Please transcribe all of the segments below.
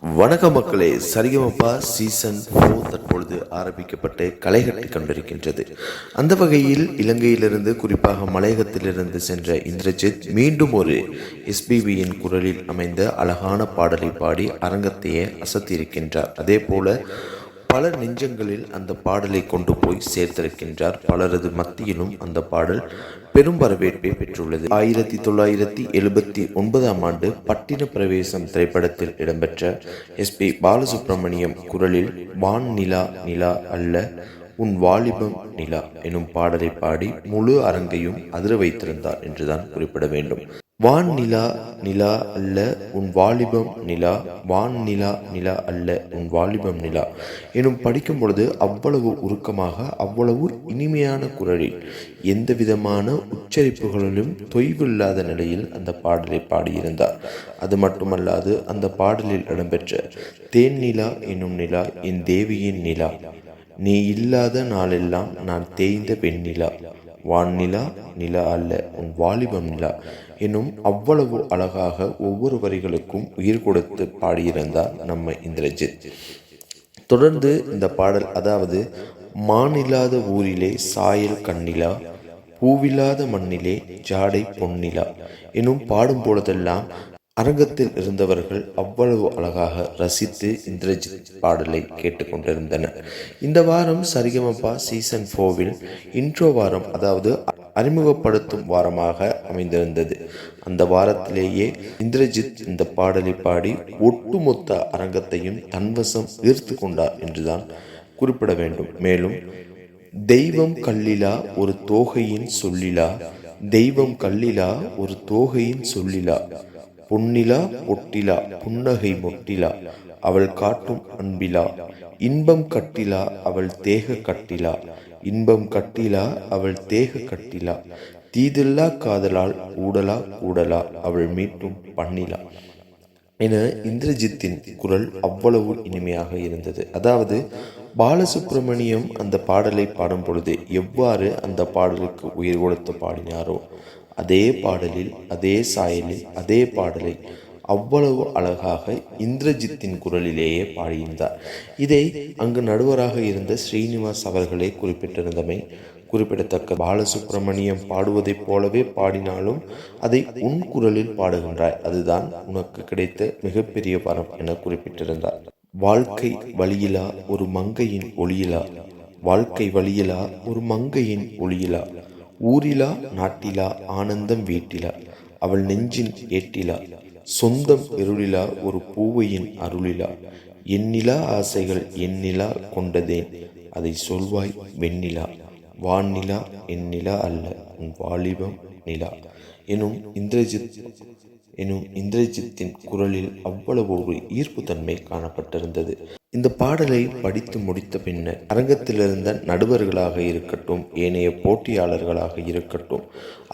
வணக்கம் மக்களே, சரிகமபா சீசன் 4 தற்பொழுது ஆரம்பிக்கப்பட்டு களைகட்டி கொண்டிருக்கின்றது. அந்த வகையில் இலங்கையிலிருந்து, குறிப்பாக மலையகத்திலிருந்து சென்ற இந்திரஜித் மீண்டும் ஒரு எஸ்பிபியின் குரலில் அமைந்த அழகான பாடலை பாடி அரங்கத்தையே அசத்தியிருக்கின்றார். அதே போல பலர் நெஞ்சங்களில் அந்த பாடலை கொண்டு போய் சேர்த்திருக்கின்றார். பலரது மத்தியிலும் அந்த பாடல் பெரும் வரவேற்பை பெற்றுள்ளது. 1979 ஆண்டு பட்டின பிரவேசம் திரைப்படத்தில் இடம்பெற்ற எஸ்பி பாலசுப்ரமணியம் குரலில் வான் நிலா நிலா அல்ல உன் வாலிபம் நிலா எனும் பாடலை பாடி முழு அரங்கையும் அதிர வைத்திருந்தார் என்றுதான் குறிப்பிட வேண்டும். வான் நிலா நிலா அல்ல உன் வாலிபம் நிலா, வான் நிலா நிலா அல்ல உன் வாலிபம் நிலா எனும் படிக்கும் பொழுது அவ்வளவு உருக்கமாக, அவ்வளவு இனிமையான குரலில் எந்த விதமான உச்சரிப்புகளிலும் தொய்வில்லாத நிலையில் அந்த பாடலை பாடியிருந்தார். அது மட்டுமல்லாது அந்த பாடலில் இடம்பெற்ற தேன் நிலா எனும் நிலா என் தேவியின் நிலா, நீ இல்லாத நாளெல்லாம் நான் தேய்ந்த வெண்ணிலா, வான் நிலா நிலா அல்ல உன் வாலிபம் நிலா எனும் அவ்வளவு அழகாக ஒவ்வொரு வரிகளுக்கும் உயிர் கொடுத்து பாடியிருந்தார் நம்ம இந்திரஜித். தொடர்ந்து இந்த பாடல், அதாவது மானில்லாத ஊரிலே சாயல் கண்ணிலா, பூவில்லாத மண்ணிலே ஜாடை பொன்னிலா எனும் பாடும் பொழுதெல்லாம் அரங்கத்தில் இருந்தவர்கள் அவ்வளவு அழகாக ரசித்து இந்திரஜித் பாடலை கேட்டுக்கொண்டிருந்தனர். இந்த வாரம் சரிகமபா சீசன் 4 இன்ட்ரோ வாரம், அதாவது அறிமுகப்படுத்தும் வாரமாக அமைந்திருந்தது. அந்த வாரத்திலேயே இந்திரஜித் இந்த பாடலை பாடி ஒட்டுமொத்த அரங்கத்தையும் தன்வசம் ஈர்த்து கொண்டார் என்றுதான் குறிப்பிட வேண்டும். மேலும் தெய்வம் கல்லிலா ஒரு தோகையின் சொல்லிலா, தெய்வம் கல்லிலா ஒரு தோகையின் சொல்லிலா, பொன்னிலா பொட்டிலா புன்னகை மொட்டிலா அவள் காட்டும் அன்பிலா, இன்பம் கட்டிலா அவள் தேக கட்டிலா, இன்பம் கட்டிலா அவள் தேக கட்டிலா, தீதில்லா காதலால் ஊடலா கூடலா அவள் மீட்டும் பண்ணிலா என இந்திரஜித்தின் குரல் அவ்வளவு இனிமையாக இருந்தது. அதாவது பாலசுப்ரமணியம் அந்த பாடலை பாடும் பொழுது எவ்வாறு அந்த பாடலுக்கு உயிர் கொடுத்து பாடினாரோ, அதே பாடலில், அதே சாயலில், அதே பாடலை அவ்வளவு அழகாக இந்திரஜித்தின் குரலிலேயே பாடியிருந்தார். இதை அங்கு நடுவராக இருந்த ஸ்ரீனிவாஸ் அவர்களே குறிப்பிட்டிருந்தமை குறிப்பிடத்தக்க. பாலசுப்ரமணியம் பாடுவதைப் போலவே பாடினாலும் அதை உன் குரலில் பாடுகின்றாய், அதுதான் உனக்கு கிடைத்த மிகப்பெரிய வரம் என குறிப்பிட்டிருந்தார். வாழ்க்கை வழியிலா ஒரு மங்கையின் ஒளியிலா, வாழ்க்கை வழியிலா ஒரு மங்கையின் ஒளியிலா, ஊரிலா நாட்டிலா ஆனந்தம் வீட்டிலா, அவள் நெஞ்சின் ஏட்டிலா, சொந்தம் இருளிலா ஒரு பூவையின் அருளிலா, எண்ணிலா ஆசைகள் எண்ணிலா கொண்டதேன் அதை சொல்வாய் வெண்ணிலா, வான்நிலா எண்ணிலா அல்ல உன் வாலிபம் நிலா எனும் இந்திரஜித்தின் குரலில் அவ்வளவு ஒரு ஈர்ப்பு தன்மை காணப்பட்டிருந்தது. இந்த பாடலை படித்து முடித்த பின்னர் அரங்கத்திலிருந்த நடுவர்களாக இருக்கட்டும், ஏனைய போட்டியாளர்களாக இருக்கட்டும்,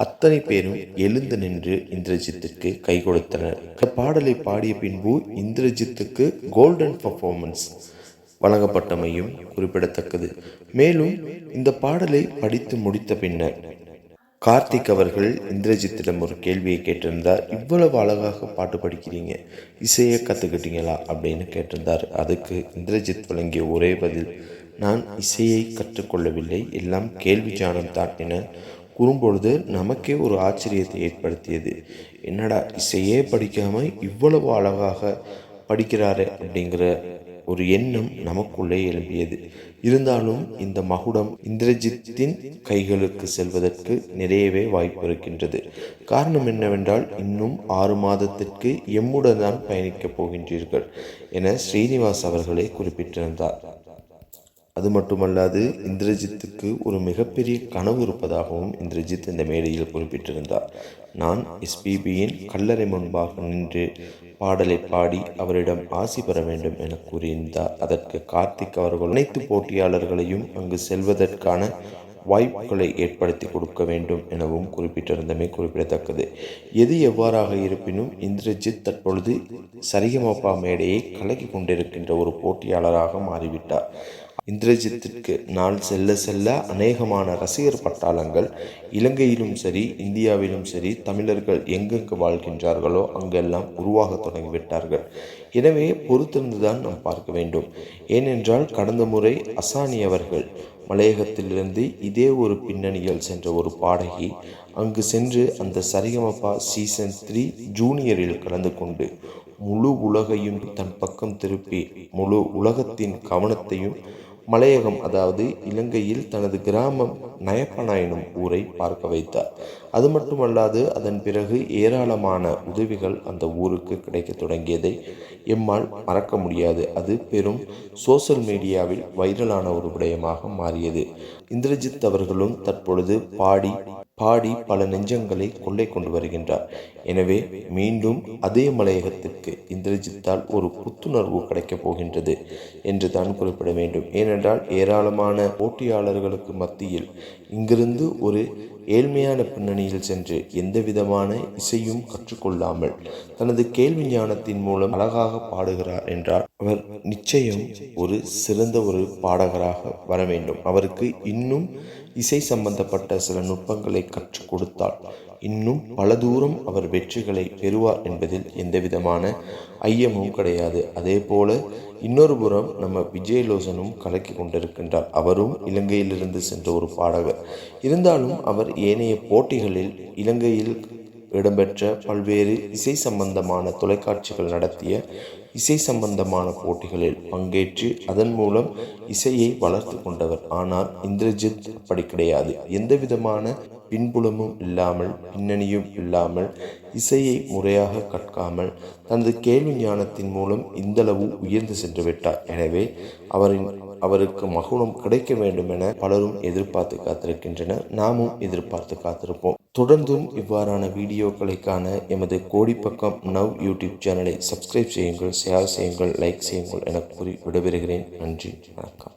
அத்தனை பேரும் எழுந்து நின்று இந்திரஜித்திற்கு கை கொடுத்தனர். இந்த பாடலை பாடிய பின்பு இந்திரஜித்துக்கு கோல்டன் பர்ஃபார்மன்ஸ் வழங்கப்பட்டமையும் குறிப்பிடத்தக்கது. மேலும் இந்த பாடலை படித்து முடித்த பின்னர் கார்த்திக் அவர்கள் இந்திரஜித்திடம் ஒரு கேள்வியை கேட்டிருந்தார். இவ்வளவு அழகாக பாட்டு படிக்கிறீங்க, இசையை கற்றுக்கிட்டீங்களா அப்படின்னு கேட்டிருந்தார். அதுக்கு இந்திரஜித் வழங்கிய ஒரே பதில், நான் இசையை கற்றுக்கொள்ளவில்லை, எல்லாம் கேள்வி ஞானம்தான் என கூறும்பொழுது நமக்கே ஒரு ஆச்சரியத்தை ஏற்படுத்தியது. என்னடா இசையே படிக்காமல் இவ்வளவு அழகாக படிக்கிறாரே அப்படிங்கிற ஒரு எண்ணம் நமக்குள்ளே எழும்பியது. இருந்தாலும் இந்த மகுடம் இந்திரஜித்தின் கைகளுக்கு செல்வதற்கு நிறையவே வாய்ப்பு இருக்கின்றது. காரணம் என்னவென்றால், இன்னும் 6 மாதத்திற்கு எம்முடன் தான் பயணிக்கப் போகின்றீர்கள் என ஸ்ரீனிவாஸ் அவர்களே குறிப்பிட்டிருந்தார். அது மட்டுமல்லாது இந்திரஜித்துக்கு ஒரு மிகப்பெரிய கனவு இருப்பதாகவும் இந்திரஜித் இந்த மேடையில் குறிப்பிட்டிருந்தார். நான் எஸ்பிபியின் கல்லறை முன்பாக நின்று பாடலை பாடி அவரிடம் ஆசி பெற வேண்டும் என கூறியிருந்தார். அதற்கு கார்த்திக் அவர்கள் அனைத்து போட்டியாளர்களையும் அங்கு செல்வதற்கான வாய்ப்புகளை ஏற்படுத்தி கொடுக்க வேண்டும் எனவும் குறிப்பிட்டிருந்தமை குறிப்பிடத்தக்கது. எது எவ்வாறாக இருப்பினும் இந்திரஜித் தற்பொழுது சரிகமபா மேடையை கலக்கி கொண்டிருக்கின்ற ஒரு போட்டியாளராக மாறிவிட்டார். இந்திரஜித்திற்கு நாள் செல்ல செல்ல அநேகமான ரசிகர் பட்டாளங்கள் இலங்கையிலும் சரி இந்தியாவிலும் சரி தமிழர்கள் எங்கெங்கு வாழ்கின்றார்களோ அங்கெல்லாம் உருவாக தொடங்கிவிட்டார்கள். எனவே பொறுத்திருந்துதான் நாம் பார்க்க வேண்டும். ஏனென்றால் கடந்த முறை அசானி அவர்கள் மலையகத்திலிருந்து இதே ஒரு பின்னணியில் சென்ற ஒரு பாடகி அங்கு சென்று அந்த சரிகமபா சீசன் 3 ஜூனியரில் கலந்து கொண்டு முழு உலகையும் தன் பக்கம் திருப்பி முழு உலகத்தின் கவனத்தையும் மலையகம் அதாவது இலங்கையில் தனது கிராமம் நயப்பனா எனும் ஊரை பார்க்க வைத்தார். அது மட்டுமல்லாது அதன் பிறகு ஏராளமான உதவிகள் அந்த ஊருக்கு கிடைக்க தொடங்கியதை எம்மால் மறக்க முடியாது. அது பெரும் சோசியல் மீடியாவில் வைரலான ஒரு விடயமாக மாறியது. இந்திரஜித் அவர்களும் தற்பொழுது பாடி பல நெஞ்சங்களை கொள்ளை கொண்டு வருகின்றார். எனவே மீண்டும் அதே மலையகத்திற்கு இந்திரஜித்தால் ஒரு புத்துணர்வு கிடைக்கப் போகின்றது என்று தான் குறிப்பிட வேண்டும். ஏனென்றால் ஏராளமான போட்டியாளர்களுக்கு மத்தியில் இங்கிருந்து ஒரு ஏழ்மையான பின்னணியில் சென்று எந்த விதமான இசையும் கற்றுக்கொள்ளாமல் தனது கேள்வி ஞானத்தின் மூலம் அழகாக பாடுகிறார் என்றால் அவர் நிச்சயம் ஒரு சிறந்த ஒரு பாடகராக வர வேண்டும். அவருக்கு இன்னும் இசை சம்பந்தப்பட்ட சில நுட்பங்களை கற்றுக் கொடுத்தால் இன்னும் பல தூரம் அவர் வெற்றிகளை பெறுவார் என்பதில் எந்தவிதமான ஐயமும் கிடையாது. அதே போல இன்னொரு புறம் நம்ம விஜயலோசனும் கலக்கி கொண்டிருக்கின்றார். அவரும் இலங்கையிலிருந்து சென்ற ஒரு பாடகர். இருந்தாலும் அவர் ஏனைய போட்டிகளில் இலங்கையில் இடம்பெற்ற பல்வேறு இசை சம்பந்தமான தொலைக்காட்சிகள் நடத்திய இசை சம்பந்தமான போட்டிகளில் பங்கேற்று அதன் மூலம் இசையை வளர்த்து கொண்டவர். ஆனால் இந்திரஜித் அப்படி கிடையாது. எந்த விதமான பின்புலமும் இல்லாமல் பின்னணியும் இல்லாமல் இசையை முறையாக கற்காமல் தனது கேள்வி ஞானத்தின் மூலம் இந்தளவு உயர்ந்து சென்று விட்டார். எனவே அவருக்கு மகுடம் கிடைக்க வேண்டும் என பலரும் எதிர்பார்த்து காத்திருக்கின்றனர். நாமும் எதிர்பார்த்து காத்திருப்போம். தொடர்ந்தும் இவ்வாறான வீடியோக்களை காண எமது கோடிப்பக்கம் நவ் யூடியூப் சேனலை சப்ஸ்கிரைப் செய்யுங்கள், ஷேர் செய்யுங்கள், லைக் செய்யுங்கள் என கூறி விடைபெறுகிறேன். நன்றி, வணக்கம்.